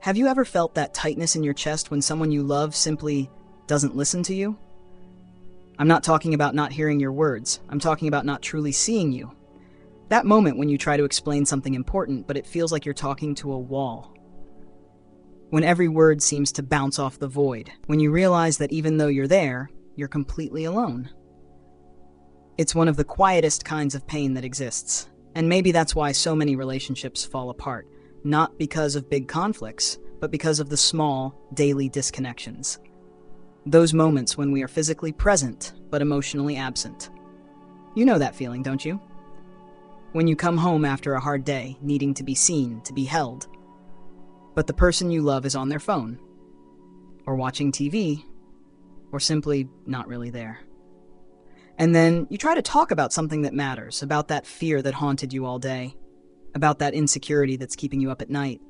Have you ever felt that tightness in your chest when someone you love simply doesn't listen to you? I'm not talking about not hearing your words. I'm talking about not truly seeing you. That moment when you try to explain something important, but it feels like you're talking to a wall. When every word seems to bounce off the void. When you realize that even though you're there, you're completely alone. It's one of the quietest kinds of pain that exists. And maybe that's why so many relationships fall apart. Not because of big conflicts, but because of the small, daily disconnections. Those moments when we are physically present, but emotionally absent. You know that feeling, don't you? When you come home after a hard day, needing to be seen, to be held. But the person you love is on their phone, or watching TV, or simply not really there. And then you try to talk about something that matters, about that fear that haunted you all day, about that insecurity that's keeping you up at night.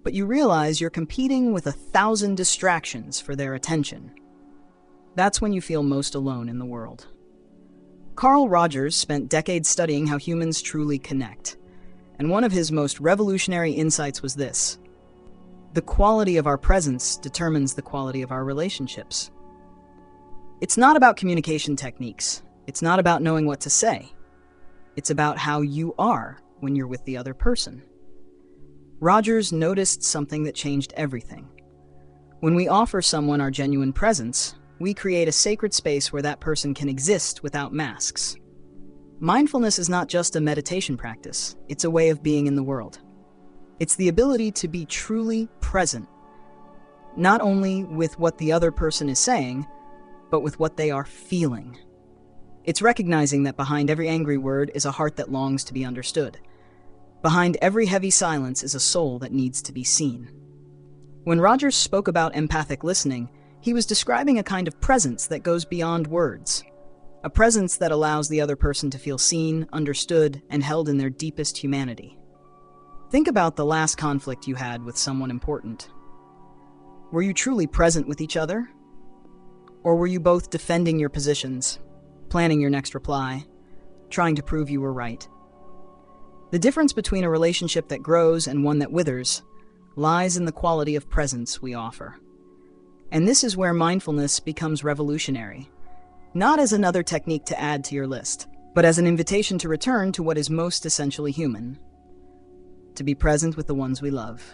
But you realize you're competing with 1,000 distractions for their attention. That's when you feel most alone in the world. Carl Rogers spent decades studying how humans truly connect. And one of his most revolutionary insights was this: the quality of our presence determines the quality of our relationships. It's not about communication techniques. It's not about knowing what to say. It's about how you are when you're with the other person. Rogers noticed something that changed everything. When we offer someone our genuine presence, we create a sacred space where that person can exist without masks. Mindfulness is not just a meditation practice. It's a way of being in the world. It's the ability to be truly present, not only with what the other person is saying, but with what they are feeling. It's recognizing that behind every angry word is a heart that longs to be understood. Behind every heavy silence is a soul that needs to be seen. When Rogers spoke about empathic listening, he was describing a kind of presence that goes beyond words. A presence that allows the other person to feel seen, understood, and held in their deepest humanity. Think about the last conflict you had with someone important. Were you truly present with each other? Or were you both defending your positions, planning your next reply, trying to prove you were right? The difference between a relationship that grows and one that withers lies in the quality of presence we offer. And this is where mindfulness becomes revolutionary, not as another technique to add to your list, but as an invitation to return to what is most essentially human, to be present with the ones we love.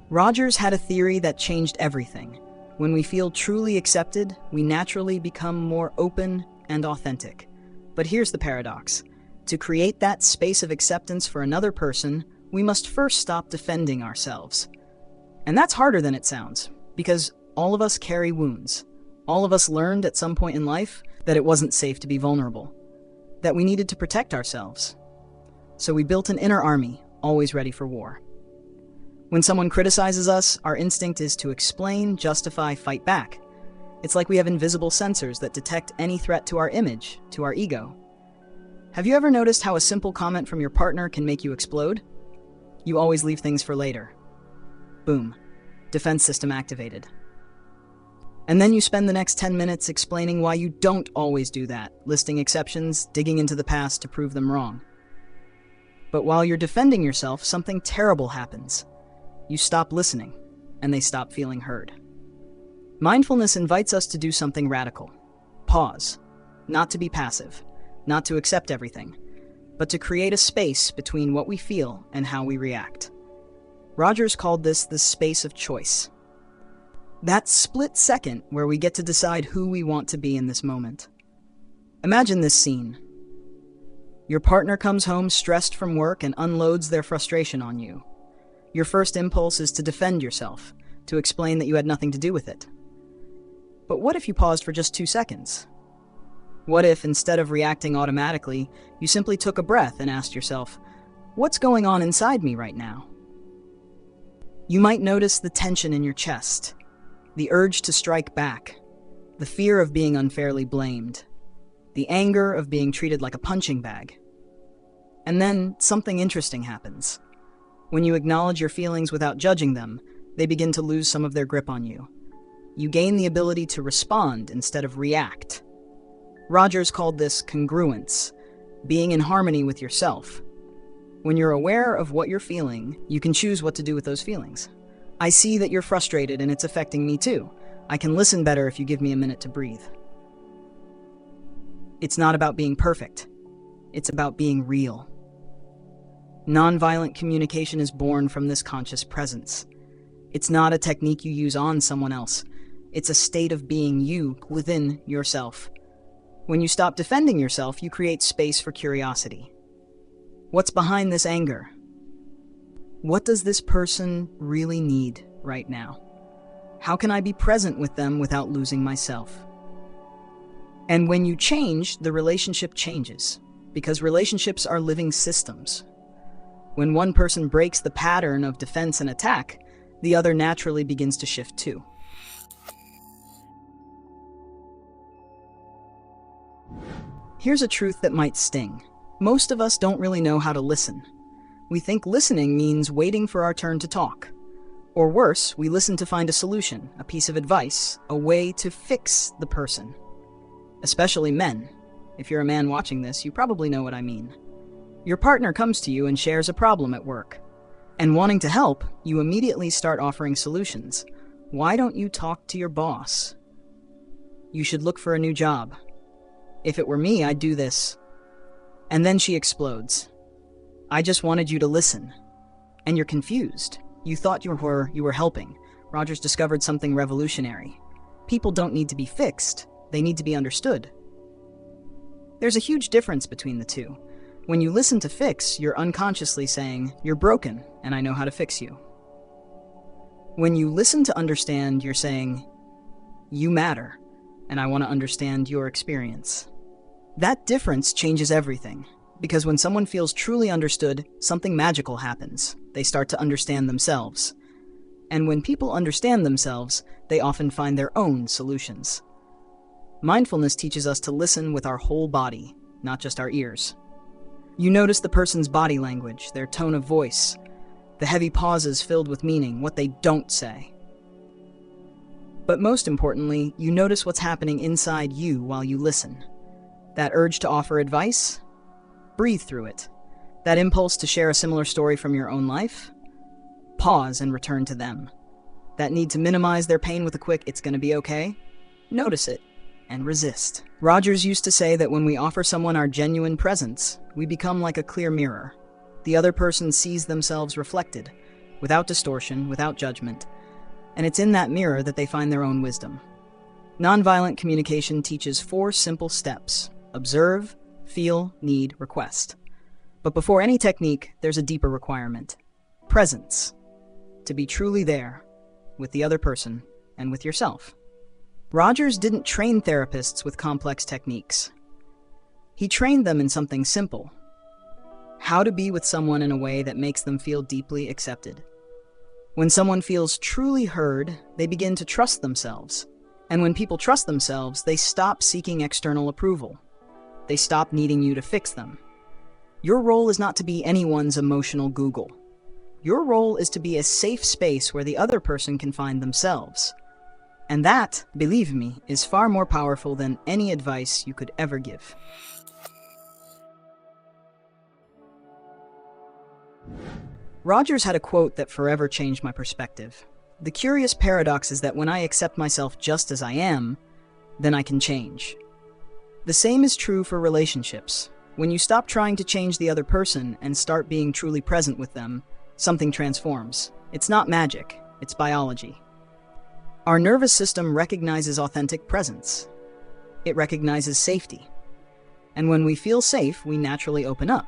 Rogers had a theory that changed everything. When we feel truly accepted, we naturally become more open and authentic. But here's the paradox. To create that space of acceptance for another person, we must first stop defending ourselves. And that's harder than it sounds, because all of us carry wounds. All of us learned at some point in life that it wasn't safe to be vulnerable, that we needed to protect ourselves. So we built an inner army, always ready for war. When someone criticizes us, our instinct is to explain, justify, fight back. It's like we have invisible sensors that detect any threat to our image, to our ego. Have you ever noticed how a simple comment from your partner can make you explode? You always leave things for later. Boom. Defense system activated. And then you spend the next 10 minutes explaining why you don't always do that, listing exceptions, digging into the past to prove them wrong. But while you're defending yourself, something terrible happens. You stop listening, and they stop feeling heard. Mindfulness invites us to do something radical. Pause. Not to be passive, not to accept everything, but to create a space between what we feel and how we react. Rogers called this the space of choice. That split second where we get to decide who we want to be in this moment. Imagine this scene. Your partner comes home stressed from work and unloads their frustration on you. Your first impulse is to defend yourself, to explain that you had nothing to do with it. But what if you paused for just 2 seconds? What if, instead of reacting automatically, you simply took a breath and asked yourself, what's going on inside me right now? You might notice the tension in your chest, the urge to strike back, the fear of being unfairly blamed, the anger of being treated like a punching bag. And then something interesting happens. When you acknowledge your feelings without judging them, they begin to lose some of their grip on you. You gain the ability to respond instead of react. Rogers called this congruence, being in harmony with yourself. When you're aware of what you're feeling, you can choose what to do with those feelings. I see that you're frustrated and it's affecting me too. I can listen better if you give me a minute to breathe. It's not about being perfect. It's about being real. Nonviolent communication is born from this conscious presence. It's not a technique you use on someone else. It's a state of being you within yourself. When you stop defending yourself, you create space for curiosity. What's behind this anger? What does this person really need right now? How can I be present with them without losing myself? And when you change, the relationship changes, because relationships are living systems. When one person breaks the pattern of defense and attack, the other naturally begins to shift too. Here's a truth that might sting. Most of us don't really know how to listen. We think listening means waiting for our turn to talk. Or worse, we listen to find a solution, a piece of advice, a way to fix the person. Especially men. If you're a man watching this, you probably know what I mean. Your partner comes to you and shares a problem at work. And wanting to help, you immediately start offering solutions. Why don't you talk to your boss? You should look for a new job. If it were me, I'd do this. And then she explodes. I just wanted you to listen. And you're confused. You thought you were helping. Rogers discovered something revolutionary. People don't need to be fixed. They need to be understood. There's a huge difference between the two. When you listen to fix, you're unconsciously saying, "You're broken, and I know how to fix you." When you listen to understand, you're saying, "You matter, and I want to understand your experience." That difference changes everything, because when someone feels truly understood, something magical happens. They start to understand themselves. And when people understand themselves, they often find their own solutions. Mindfulness teaches us to listen with our whole body, not just our ears. You notice the person's body language, their tone of voice, the heavy pauses filled with meaning, what they don't say. But most importantly, you notice what's happening inside you while you listen. That urge to offer advice? Breathe through it. That impulse to share a similar story from your own life? Pause and return to them. That need to minimize their pain with a quick, "It's gonna be okay"? Notice it and resist. Rogers used to say that when we offer someone our genuine presence, we become like a clear mirror. The other person sees themselves reflected, without distortion, without judgment. And it's in that mirror that they find their own wisdom. Nonviolent communication teaches 4 simple steps: observe, feel, need, request. But before any technique, there's a deeper requirement: presence. To be truly there, with the other person and with yourself. Rogers didn't train therapists with complex techniques. He trained them in something simple: how to be with someone in a way that makes them feel deeply accepted. When someone feels truly heard, they begin to trust themselves. And when people trust themselves, they stop seeking external approval. They stop needing you to fix them. Your role is not to be anyone's emotional Google. Your role is to be a safe space where the other person can find themselves. And that, believe me, is far more powerful than any advice you could ever give. Rogers had a quote that forever changed my perspective. The curious paradox is that when I accept myself just as I am, then I can change. The same is true for relationships. When you stop trying to change the other person and start being truly present with them, something transforms. It's not magic, it's biology. Our nervous system recognizes authentic presence. It recognizes safety. And when we feel safe, we naturally open up.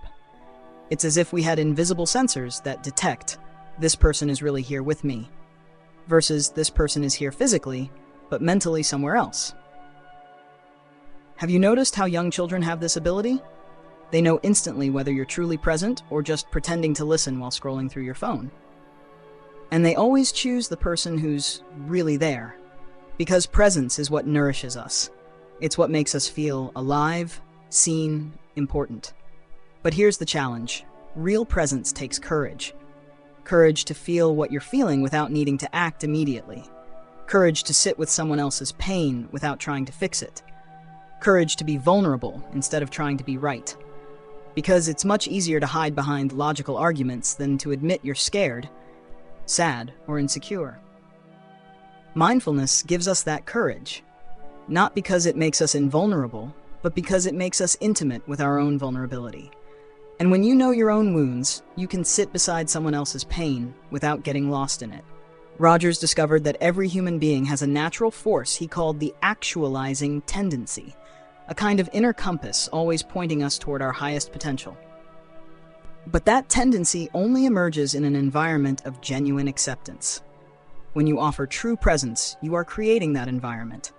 It's as if we had invisible sensors that detect, this person is really here with me, versus this person is here physically, but mentally somewhere else. Have you noticed how young children have this ability? They know instantly whether you're truly present or just pretending to listen while scrolling through your phone. And they always choose the person who's really there, because presence is what nourishes us. It's what makes us feel alive, seen, important. But here's the challenge. Real presence takes courage. Courage to feel what you're feeling without needing to act immediately. Courage to sit with someone else's pain without trying to fix it. Courage to be vulnerable instead of trying to be right. because it's much easier to hide behind logical arguments than to admit you're scared, sad, or insecure. Mindfulness gives us that courage, not because it makes us invulnerable, but because it makes us intimate with our own vulnerability. And when you know your own wounds, you can sit beside someone else's pain without getting lost in it. Rogers discovered that every human being has a natural force he called the actualizing tendency, a kind of inner compass always pointing us toward our highest potential. But that tendency only emerges in an environment of genuine acceptance. When you offer true presence, you are creating that environment.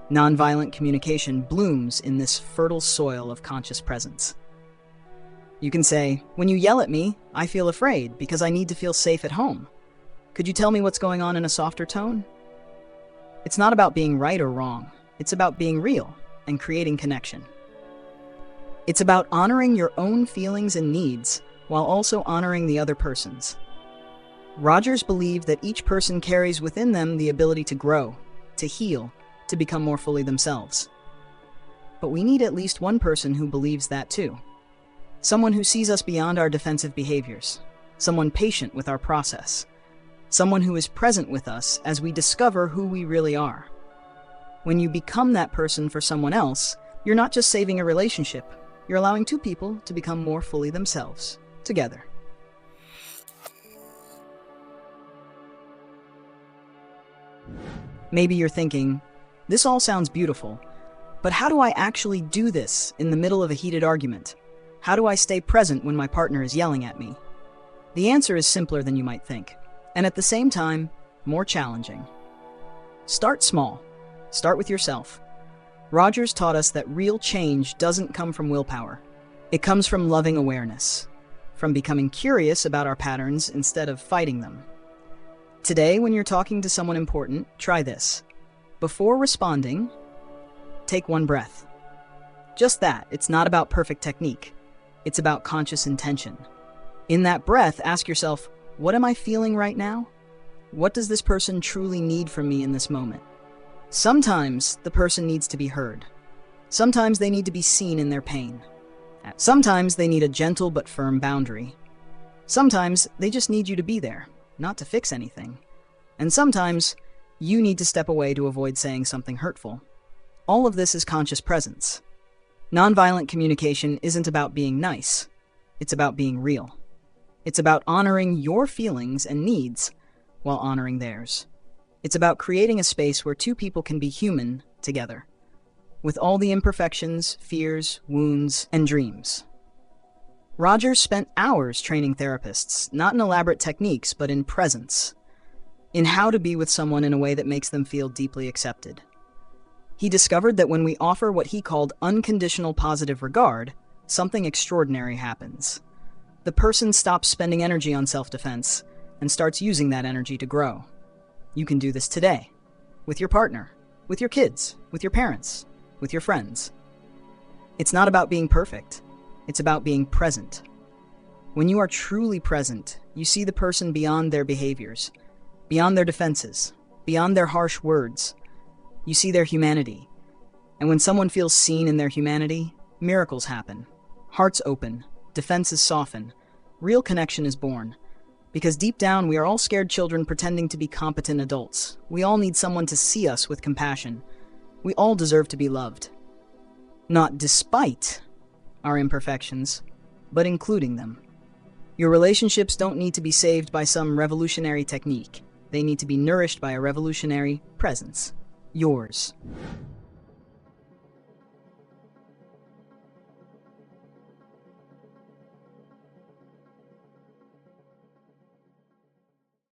Nonviolent communication blooms in this fertile soil of conscious presence. You can say, "When you yell at me, I feel afraid because I need to feel safe at home. Could you tell me what's going on in a softer tone?" It's not about being right or wrong. It's about being real and creating connection. It's about honoring your own feelings and needs while also honoring the other person's. Rogers believed that each person carries within them the ability to grow, to heal, to become more fully themselves. But we need at least one person who believes that too. Someone who sees us beyond our defensive behaviors. Someone patient with our process. Someone who is present with us as we discover who we really are. When you become that person for someone else, you're not just saving a relationship, you're allowing two people to become more fully themselves, together. Maybe you're thinking, this all sounds beautiful, but how do I actually do this in the middle of a heated argument? How do I stay present when my partner is yelling at me? The answer is simpler than you might think, and at the same time, more challenging. Start small. Start with yourself. Rogers taught us that real change doesn't come from willpower. It comes from loving awareness, from becoming curious about our patterns instead of fighting them. Today, when you're talking to someone important, try this. Before responding, take one breath. Just that. It's not about perfect technique. It's about conscious intention. In that breath, ask yourself, what am I feeling right now? What does this person truly need from me in this moment? Sometimes the person needs to be heard. Sometimes they need to be seen in their pain. Sometimes they need a gentle but firm boundary. Sometimes they just need you to be there, not to fix anything. And sometimes you need to step away to avoid saying something hurtful. All of this is conscious presence. Nonviolent communication isn't about being nice. It's about being real. It's about honoring your feelings and needs while honoring theirs. It's about creating a space where two people can be human together, with all the imperfections, fears, wounds, and dreams. Rogers spent hours training therapists, not in elaborate techniques, but in presence, in how to be with someone in a way that makes them feel deeply accepted. He discovered that when we offer what he called unconditional positive regard, something extraordinary happens. The person stops spending energy on self-defense and starts using that energy to grow. You can do this today, with your partner, with your kids, with your parents, with your friends. It's not about being perfect. It's about being present. When you are truly present, you see the person beyond their behaviors, beyond their defenses, beyond their harsh words. You see their humanity. And when someone feels seen in their humanity, miracles happen. Hearts open, defenses soften, real connection is born. Because deep down, we are all scared children pretending to be competent adults. We all need someone to see us with compassion. We all deserve to be loved. Not despite our imperfections, but including them. Your relationships don't need to be saved by some revolutionary technique. They need to be nourished by a revolutionary presence. Yours.